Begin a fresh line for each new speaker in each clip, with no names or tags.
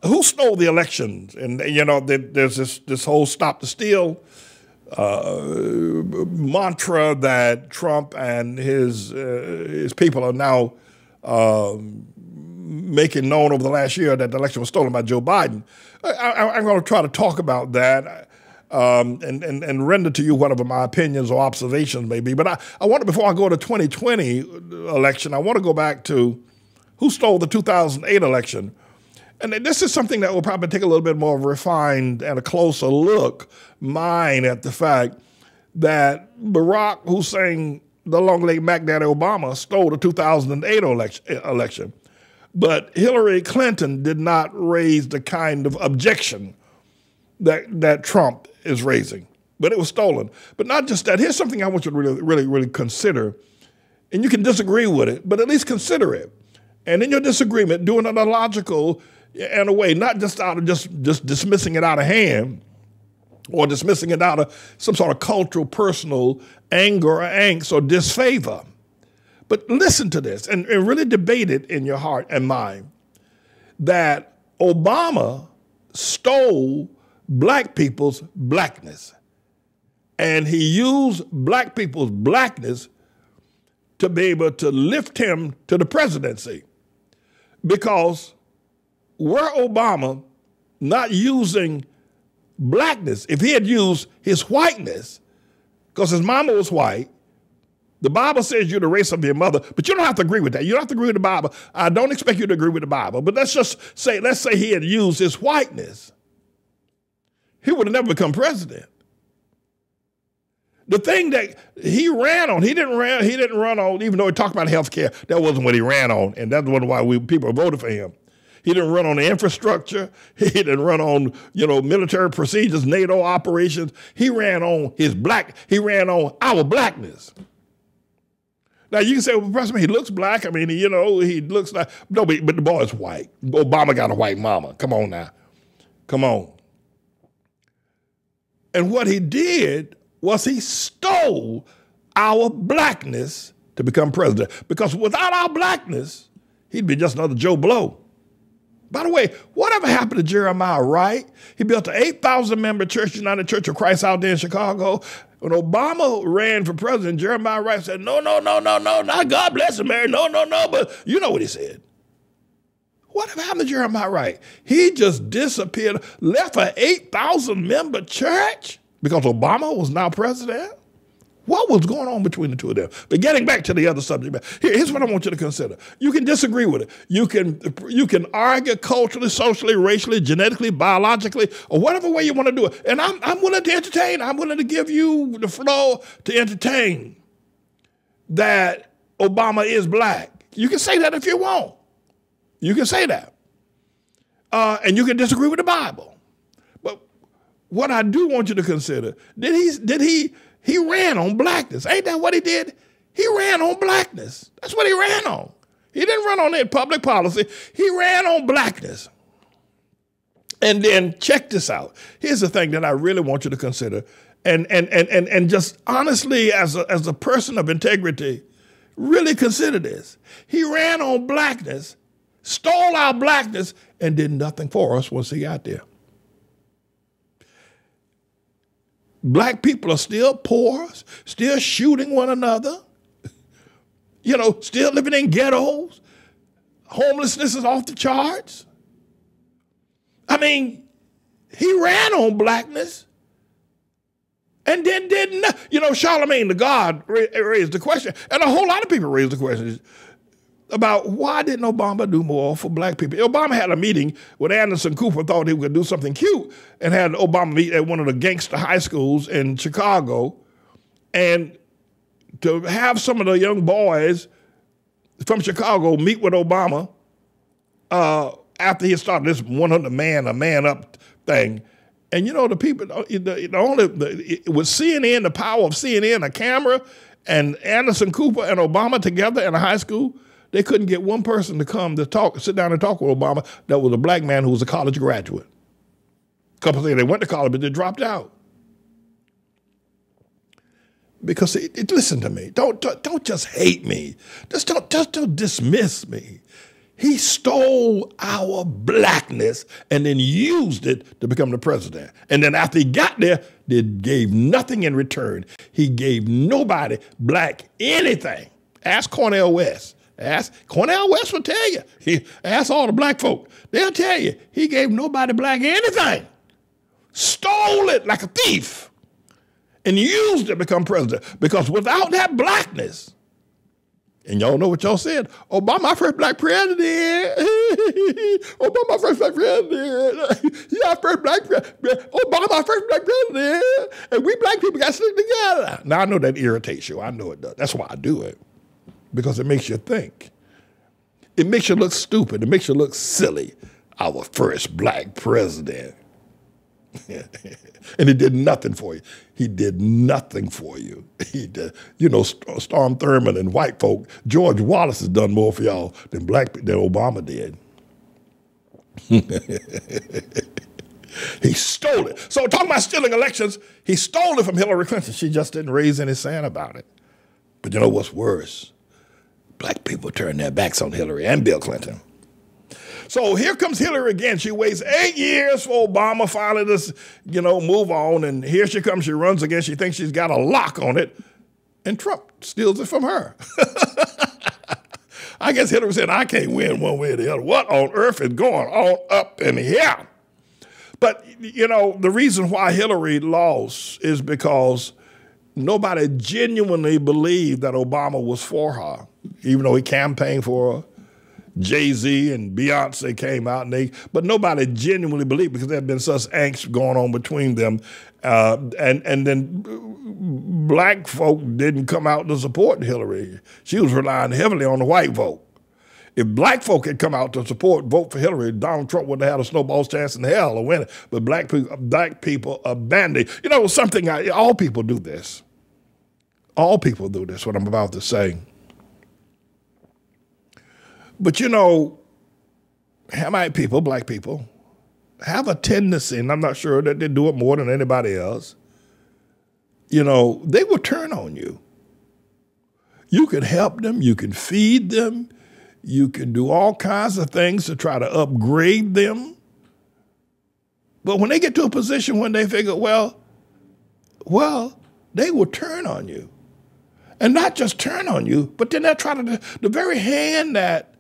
Who stole the elections? And there's this whole stop the steal mantra that Trump and his people are now making known over the last year, that the election was stolen by Joe Biden. I'm going to try to talk about that and render to you whatever my opinions or observations may be. But I want to, before I go to 2020 election, I want to go back to who stole the 2008 election. And this is something that will probably take a little bit more of a refined and a closer look, mine, at the fact that Barack Hussein, the long-legged Mac Daddy Obama, stole the 2008 election. But Hillary Clinton did not raise the kind of objection that Trump is raising. But it was stolen. But not just that. Here's something I want you to really consider. And you can disagree with it, but at least consider it. And in your disagreement, do it in a logical and a way, not just out of just dismissing it out of hand or dismissing it out of some sort of cultural, personal anger or angst or disfavor. But listen to this and really debate it in your heart and mind, that Obama stole black people's blackness. And he used black people's blackness to be able to lift him to the presidency. Because were Obama not using blackness, if he had used his whiteness, because his mama was white, the Bible says you're the race of your mother, but you don't have to agree with that. You don't have to agree with the Bible. I don't expect you to agree with the Bible. But let's say he had used his whiteness. He would have never become president. The thing that he ran on, he didn't run on, even though he talked about health care, that wasn't what he ran on, and that's why people voted for him. He didn't run on the infrastructure. He didn't run on, military procedures, NATO operations. He ran on he ran on our blackness. Now, you can say, well, President, he looks black. I mean, he looks like, no, but the boy is white. Obama got a white mama. Come on now. Come on. And what he did was he stole our blackness to become president. Because without our blackness, he'd be just another Joe Blow. By the way, whatever happened to Jeremiah Wright? He built an 8,000-member church, United Church of Christ, out there in Chicago. When Obama ran for president, Jeremiah Wright said, no, not God bless him, Mary. No, but you know what he said. Whatever happened to Jeremiah Wright? He just disappeared, left an 8,000-member church because Obama was now president? What was going on between the two of them? But getting back to the other subject, here's what I want you to consider. You can disagree with it. You can argue culturally, socially, racially, genetically, biologically, or whatever way you want to do it. And I'm willing to entertain. I'm willing to give you the floor to entertain that Obama is black. You can say that if you want. You can say that. And you can disagree with the Bible. But what I do want you to consider, he ran on blackness. Ain't that what he did? He ran on blackness. That's what he ran on. He didn't run on that public policy. He ran on blackness. And then check this out. Here's the thing that I really want you to consider. And just honestly, as a person of integrity, really consider this. He ran on blackness, stole our blackness, and did nothing for us once he got there. Black people are still poor, still shooting one another, still living in ghettos. Homelessness is off the charts. I mean, he ran on blackness and then didn't. Charlemagne the God raised the question, and a whole lot of people raised the question about why didn't Obama do more for black people? Obama had a meeting with Anderson Cooper, thought he could do something cute, and had Obama meet at one of the gangster high schools in Chicago. And to have some of the young boys from Chicago meet with Obama after he started this 100 man, a man up thing. And the people, with CNN, the power of CNN, a camera, and Anderson Cooper and Obama together in a high school, they couldn't get one person to come to sit down and talk with Obama that was a black man who was a college graduate. A couple of things, they went to college, but they dropped out. Because listen to me, don't just hate me. Just don't dismiss me. He stole our blackness and then used it to become the president. And then after he got there, they gave nothing in return. He gave nobody black anything. Ask Cornel West. Cornel West will tell you. Ask all the black folk. They'll tell you. He gave nobody black anything. Stole it like a thief and used it to become president. Because without that blackness, and y'all know what y'all said, Obama first black president. Obama first black president. Yeah, first black president. Obama first black president. And we black people got to stick together. Now, I know that irritates you. I know it does. That's why I do it. Because it makes you think. It makes you look stupid. It makes you look silly. Our first black president. And he did nothing for you. He did nothing for you. He did, you know, Storm Thurmond and white folk. George Wallace has done more for y'all than Obama did. He stole it. So talking about stealing elections, he stole it from Hillary Clinton. She just didn't raise any sand about it. But you know what's worse? Black people turned their backs on Hillary and Bill Clinton. So here comes Hillary again. She waits 8 years for Obama finally to, you know, move on. And here she comes. She runs again. She thinks she's got a lock on it. And Trump steals it from her. I guess Hillary said, I can't win one way or the other. What on earth is going on up in here? But, you know, the reason why Hillary lost is because nobody genuinely believed that Obama was for her, even though he campaigned for her. Jay-Z and Beyonce came out, but nobody genuinely believed because there had been such angst going on between them. And then black folk didn't come out to support Hillary. She was relying heavily on the white vote. If black folk had come out to vote for Hillary, Donald Trump would have had a snowball's chance in hell of winning. But black people abandoned. You know, something, all people do this. All people do this, what I'm about to say. But, you know, Hamite people, black people, have a tendency, and I'm not sure that they do it more than anybody else, you know, they will turn on you. You can help them. You can feed them. You can do all kinds of things to try to upgrade them. But when they get to a position when they figure, well, they will turn on you. And not just turn on you, but then they'll try to, the very hand that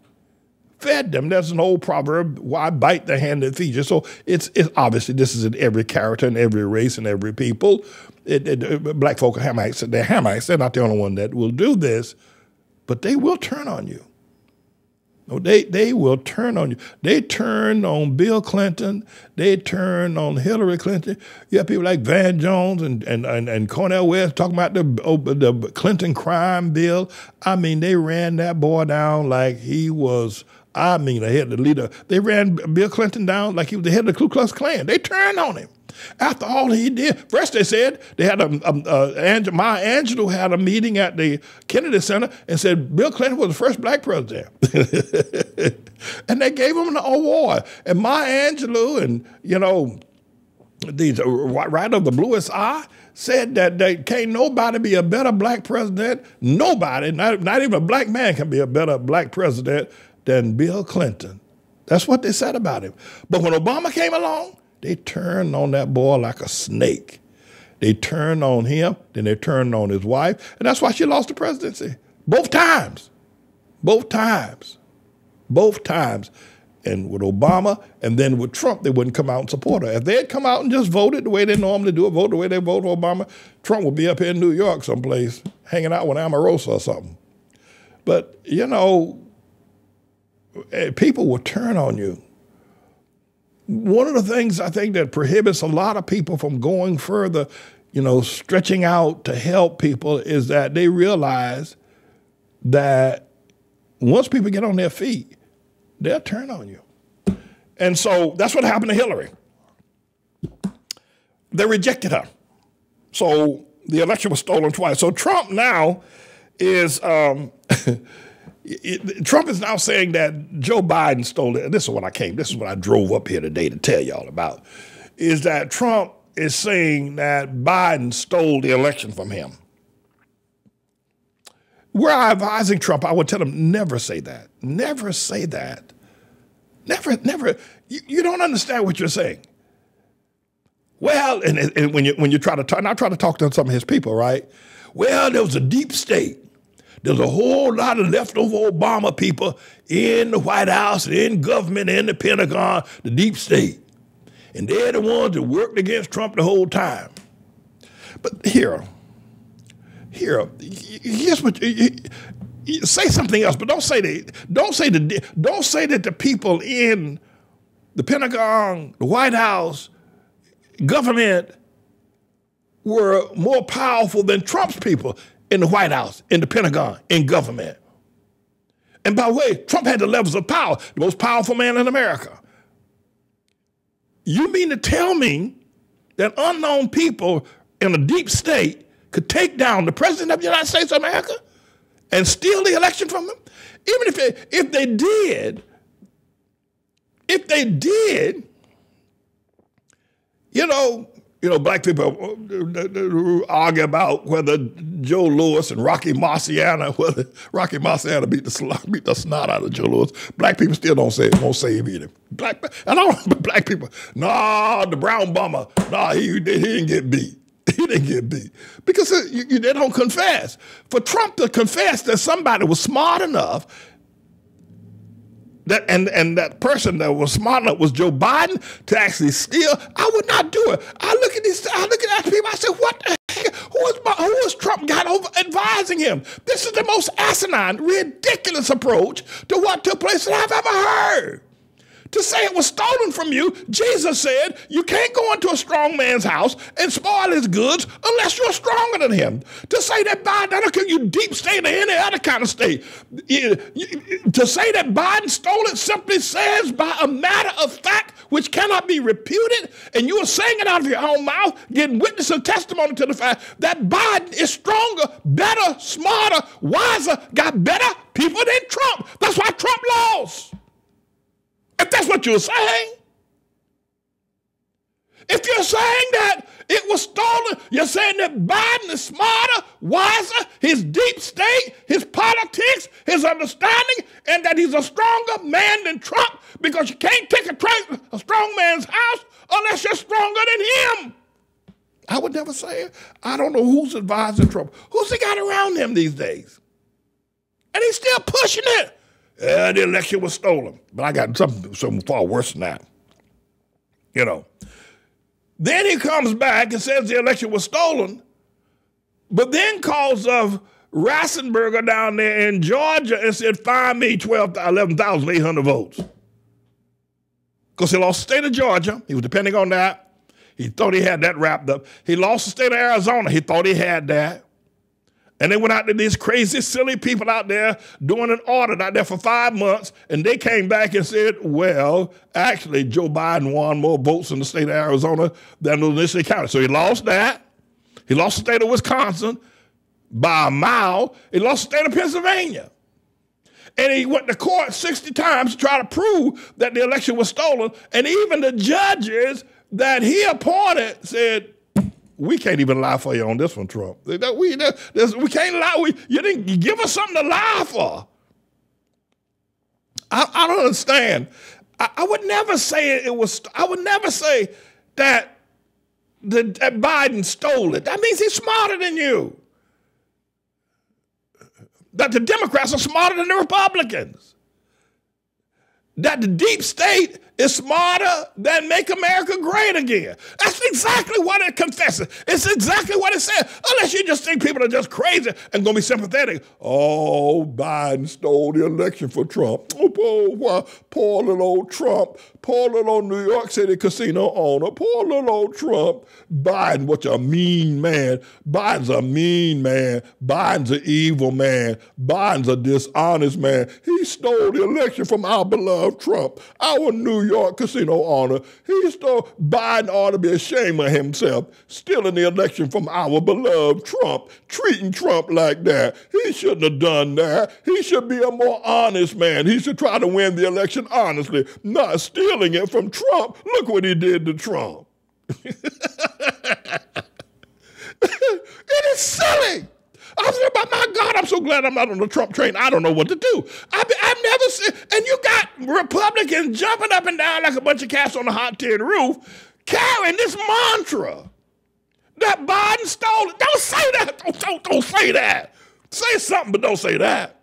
fed them. There's an old proverb, why bite the hand that feeds you? So it's obviously this is in every character and every race and every people. Black folk are Hamites. They're Hamites. They're not the only one that will do this, but they will turn on you. No, they will turn on you. They turned on Bill Clinton. They turned on Hillary Clinton. You have people like Van Jones and Cornel West talking about the Clinton crime bill. I mean, they ran that boy down like he was, I mean, the leader. They ran Bill Clinton down like he was the head of the Ku Klux Klan. They turned on him. After all he did, first they said they had Maya Angelou had a meeting at the Kennedy Center and said Bill Clinton was the first black president, and they gave him an award. And Maya Angelou and these right of the bluest eye said that can't nobody be a better black president. Nobody, not even a black man, can be a better black president than Bill Clinton. That's what they said about him. But when Obama came along, they turned on that boy like a snake. They turned on him, then they turned on his wife, and that's why she lost the presidency. Both times. Both times. Both times. And with Obama and then with Trump, they wouldn't come out and support her. If they had come out and just voted the way they normally do it, vote the way they vote for Obama, Trump would be up here in New York someplace hanging out with Omarosa or something. But, people will turn on you. One of the things I think that prohibits a lot of people from going further, stretching out to help people is that they realize that once people get on their feet, they'll turn on you. And so that's what happened to Hillary. They rejected her. So the election was stolen twice. So Trump now is Trump is now saying that Joe Biden stole it. This is what I drove up here today to tell y'all about, is that Trump is saying that Biden stole the election from him. Were I advising Trump, I would tell him never say that. never say that. Never. You don't understand what you're saying. Well, and when you try to talk, and I try to talk to some of his people, right? Well, there was a deep state. There's a whole lot of leftover Obama people in the White House, in government, in the Pentagon, the deep state. And they're the ones that worked against Trump the whole time. But here's what you say something else, but don't say that the people in the Pentagon, the White House, government were more powerful than Trump's people in the White House, in the Pentagon, in government. And by the way, Trump had the levels of power, the most powerful man in America. You mean to tell me that unknown people in a deep state could take down the president of the United States of America and steal the election from him? Even if they did, black people argue about whether Joe Louis and Rocky Marciano beat the snot out of Joe Louis. Black people still won't save either. Black people, the brown bomber, he didn't get beat. He didn't get beat because they don't confess. For Trump to confess that somebody was smart enough, that person that was smart enough was Joe Biden to actually steal, I would not do it. I look at that people, I say, what the heck? Who is Trump got over advising him? This is the most asinine, ridiculous approach to what took place that I've ever heard. To say it was stolen from you, Jesus said, you can't go into a strong man's house and spoil his goods unless you're stronger than him. To say that Biden, I don't care you deep state or any other kind of state, to say that Biden stole it simply says by a matter of fact which cannot be reputed, and you are saying it out of your own mouth, getting witness and testimony to the fact that Biden is stronger, better, smarter, wiser, got better people than Trump. That's why Trump lost. If that's what you're saying. If you're saying that it was stolen, you're saying that Biden is smarter, wiser, his deep state, his politics, his understanding, and that he's a stronger man than Trump because you can't take a strong man's house unless you're stronger than him. I would never say it. I don't know who's advising Trump. Who's he got around him these days? And he's still pushing it. The election was stolen. But I got something far worse than that. Then he comes back and says the election was stolen, but then calls of Rassenberger down there in Georgia and said, find me 11,800 votes. Because he lost the state of Georgia. He was depending on that. He thought he had that wrapped up. He lost the state of Arizona. He thought he had that. And they went out to these crazy, silly people out there doing an audit out there for 5 months, and they came back and said, well, actually, Joe Biden won more votes in the state of Arizona than was initially counted. So he lost that. He lost the state of Wisconsin by a mile. He lost the state of Pennsylvania. And he went to court 60 times to try to prove that the election was stolen. And even the judges that he appointed said, we can't even lie for you on this one, Trump. We can't lie. You didn't give us something to lie for. I don't understand. I would never say I would never say that Biden stole it. That means he's smarter than you. That the Democrats are smarter than the Republicans. That the deep state is smarter than Make America Great Again. That's exactly what it confesses. It's exactly what it says. Unless you just think people are just crazy and going to be sympathetic. Oh, Biden stole the election for Trump. Oh, poor little old Trump. Poor little old New York City casino owner. Poor little old Trump. Biden, what a mean man. Biden's a mean man. Biden's an evil man. Biden's a dishonest man. He stole the election from our beloved Trump, our New York casino owner. Biden ought to be ashamed of himself, stealing the election from our beloved Trump, treating Trump like that. He shouldn't have done that. He should be a more honest man. He should try to win the election honestly, not stealing it from Trump. Look what he did to Trump. It is silly. I said, but my God, I'm so glad I'm not on the Trump train. I don't know what to do. I've never seen, and you got Republicans jumping up and down like a bunch of cats on a hot tin roof, carrying this mantra that Biden stole it. Don't say that. Don't say that. Say something, but don't say that.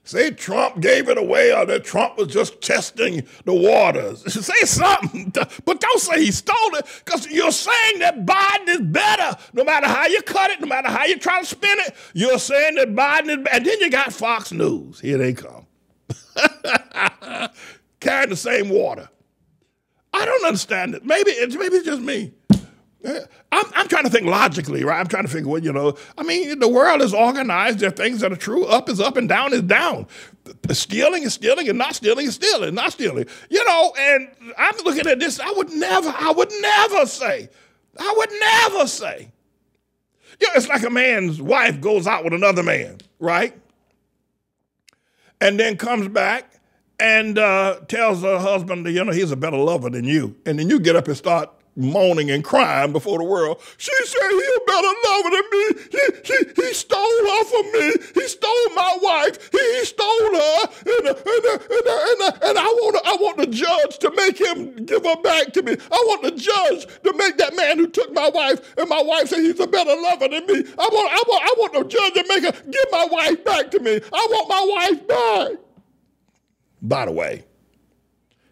Say Trump gave it away or that Trump was just testing the waters. Say something, but don't say he stole it, because you're saying that Biden is better. No matter how you cut it, no matter how you try to spin it, you're saying that Biden is better. And then you got Fox News. Here they come. Carrying the same water. I don't understand it. Maybe it's just me. I'm trying to think logically, right? I'm trying to figure, the world is organized. There are things that are true. Up is up and down is down. Stealing is stealing and not stealing is stealing, not stealing. And I'm looking at this. I would never say. It's like a man's wife goes out with another man, right? And then comes back and tells her husband, he's a better lover than you. And then you get up and start moaning and crying before the world. She said he a better lover than me. He stole her from me. He stole my wife. He stole her. And I want the judge to make him give her back to me. I want the judge to make that man who took my wife, and my wife said he's a better lover than me. I want the judge to make her give my wife back to me. I want my wife back. By the way,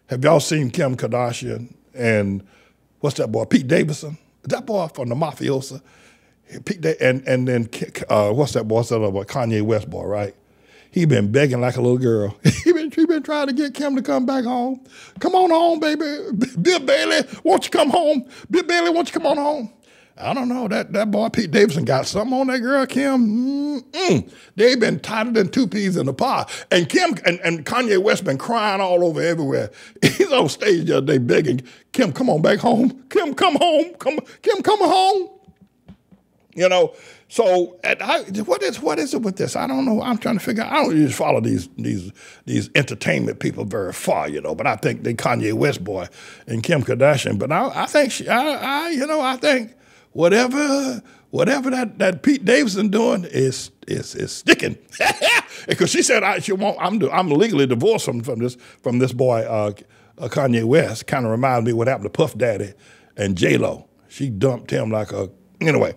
have y'all seen Kim Kardashian and what's that boy, Pete Davidson? That boy from the Mafiosa. And then what's that boy? What's that other boy? Kanye West boy, right? He been begging like a little girl. he been trying to get Kim to come back home. Come on home, baby. Bill Bailey, won't you come home? Bill Bailey, won't you come on home? I don't know. That boy Pete Davidson got something on that girl, Kim. They been tighter than two peas in a pod. And Kim and Kanye West been crying all over everywhere. He's on stage the other day begging, Kim, come on back home. Kim, come home. Kim, come home. So what is it with this? I don't know. I'm trying to figure out. I don't usually follow these entertainment people very far, but I think they Kanye West boy and Kim Kardashian. But I think I think whatever that Pete Davidson doing is sticking. Because she said I'm legally divorced from this boy Kanye West. Kind of reminds me what happened to Puff Daddy and J-Lo. She dumped him anyway.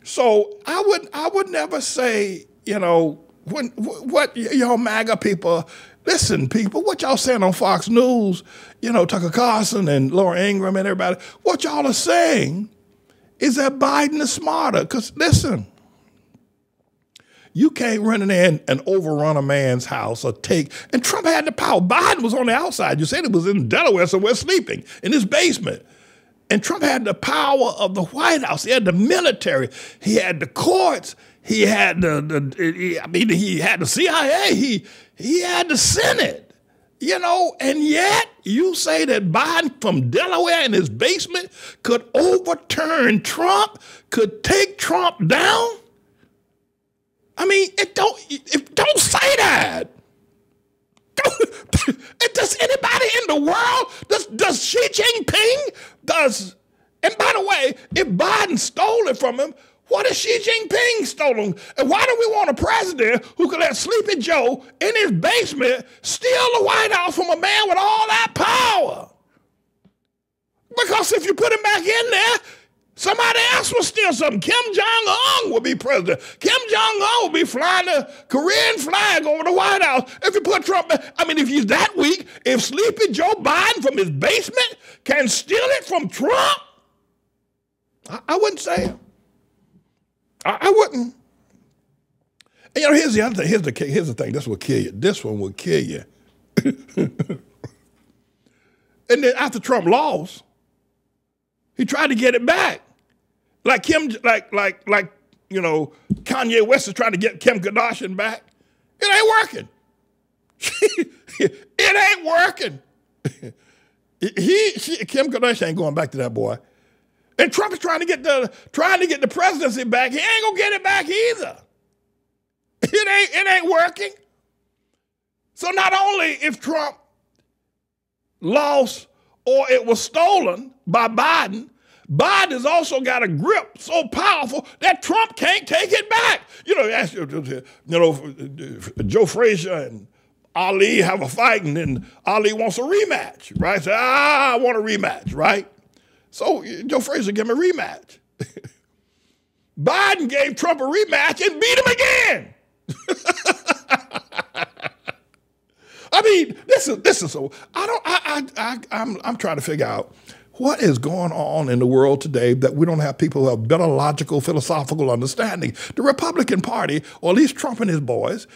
So I would never say, what y'all MAGA people, listen, people, what y'all saying on Fox News, Tucker Carlson and Laura Ingraham and everybody, what y'all are saying is that Biden is smarter. Because listen, you can't run in there and overrun a man's house or and Trump had the power. Biden was on the outside. You said it was in Delaware somewhere sleeping in his basement. And Trump had the power of the White House. He had the military. He had the courts. He had he had the CIA. He had the Senate. And yet you say that Biden from Delaware in his basement could overturn Trump, could take Trump down? Don't say that. Does anybody in the world, does Xi Jinping, and by the way, if Biden stole it from him, what has Xi Jinping stolen? And why do we want a president who could let Sleepy Joe in his basement steal the White House from a man with all that power? Because if you put him back in there, somebody else will steal something. Kim Jong-un will be president. Kim Jong-un will be flying the Korean flag over the White House. If you put Trump back, if he's that weak, if Sleepy Joe Biden from his basement can steal it from Trump, I wouldn't say it. I wouldn't. And here's the other thing. Here's the thing. This will kill you. This one will kill you. And then after Trump lost, he tried to get it back. Like Kanye West is trying to get Kim Kardashian back. It ain't working. It ain't working. Kim Kardashian ain't going back to that boy. And Trump is trying to get the presidency back. He ain't gonna get it back either. It ain't working. So not only if Trump lost or it was stolen by Biden, Biden has also got a grip so powerful that Trump can't take it back. Joe Frazier and Ali have a fight, and then Ali wants a rematch, right? Say, I want a rematch, right? So Joe Frazier gave him a rematch. Biden gave Trump a rematch and beat him again. I mean, this is so. I'm trying to figure out what is going on in the world today that we don't have people who have better logical, philosophical understanding. The Republican Party, or at least Trump and his boys,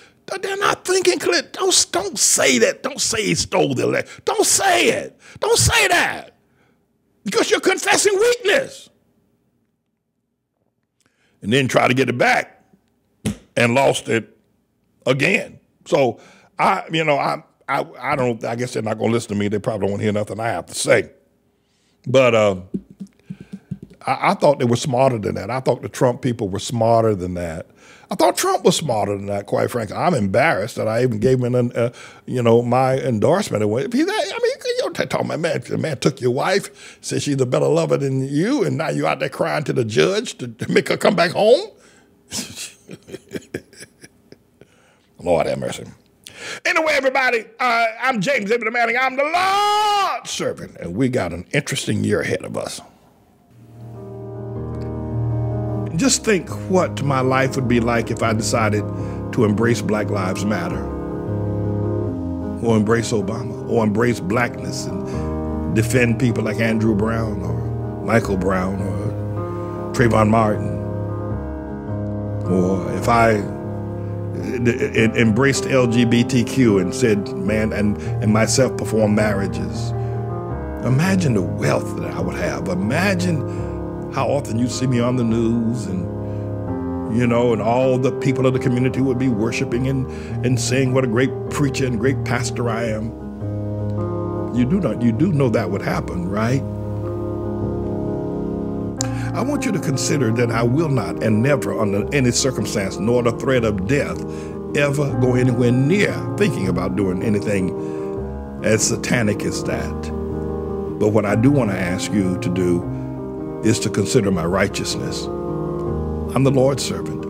they're not thinking clear. Don't say that. Don't say he stole the election. Don't say it. Don't say that. Because you're confessing weakness. And then try to get it back and lost it again. So I guess they're not going to listen to me. They probably don't want to hear nothing I have to say. But I thought they were smarter than that. I thought the Trump people were smarter than that. I thought Trump was smarter than that, quite frankly. I'm embarrassed that I even gave him my endorsement. Talking about, man, the man took your wife, said she's a better lover than you, and now you're out there crying to the judge to make her come back home? Lord have mercy. Anyway, everybody, I'm James David Manning. I'm the Lord's servant, and we got an interesting year ahead of us. Just think what my life would be like if I decided to embrace Black Lives Matter, or embrace Obama, or embrace blackness and defend people like Andrew Brown or Michael Brown or Trayvon Martin, or if I embraced LGBTQ and said, man, and myself perform marriages. Imagine the wealth that I would have. Imagine how often you see me on the news, and and all the people of the community would be worshiping and saying what a great preacher and great pastor I am. You do know that would happen, right? I want you to consider that I will not and never under any circumstance, nor the threat of death, ever go anywhere near thinking about doing anything as satanic as that. But what I do want to ask you to do is to consider my righteousness. I'm the Lord's servant,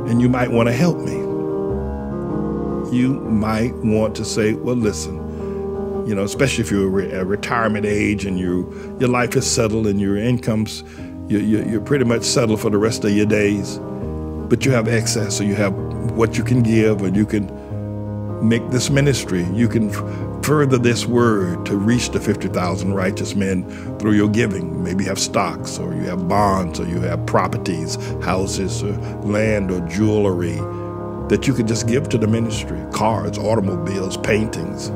and you might want to help me. You might want to say, well, listen, especially if you're at retirement age and your life is settled and your income's, you're pretty much settled for the rest of your days, but you have excess, so you have what you can give, or you can make this ministry. You can further this word to reach the 50,000 righteous men through your giving. Maybe you have stocks, or you have bonds, or you have properties, houses, or land, or jewelry that you could just give to the ministry, cars, automobiles, paintings.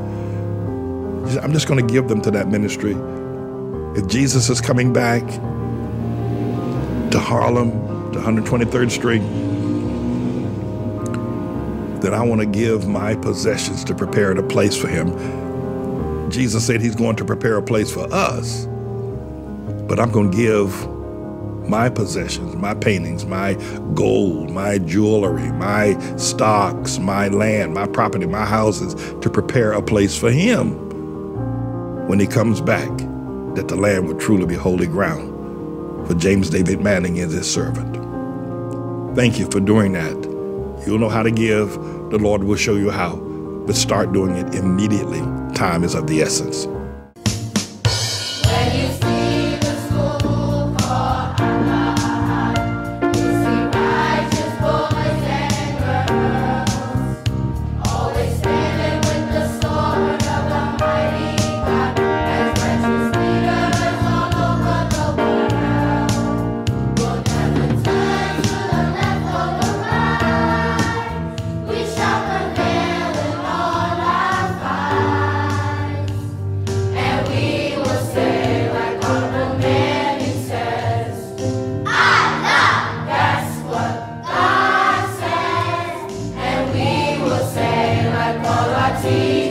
I'm just going to give them to that ministry. If Jesus is coming back to Harlem, to 123rd Street, then I want to give my possessions to prepare a place for him. Jesus said he's going to prepare a place for us, but I'm going to give my possessions, my paintings, my gold, my jewelry, my stocks, my land, my property, my houses, to prepare a place for him when he comes back, that the land would truly be holy ground. For James David Manning is his servant. Thank you for doing that. You'll know how to give. The Lord will show you how. But start doing it immediately. Time is of the essence.
When you see the school called ATLAH, you see righteous boys and girls, always standing with the sword of the mighty God, as righteous leaders all over the world. We'll never turn to the left or the right. We shall prevail in all our fights, and we will say like Honorable Manning says, ATLAH, that's what God says. And we will say like Paul our teacher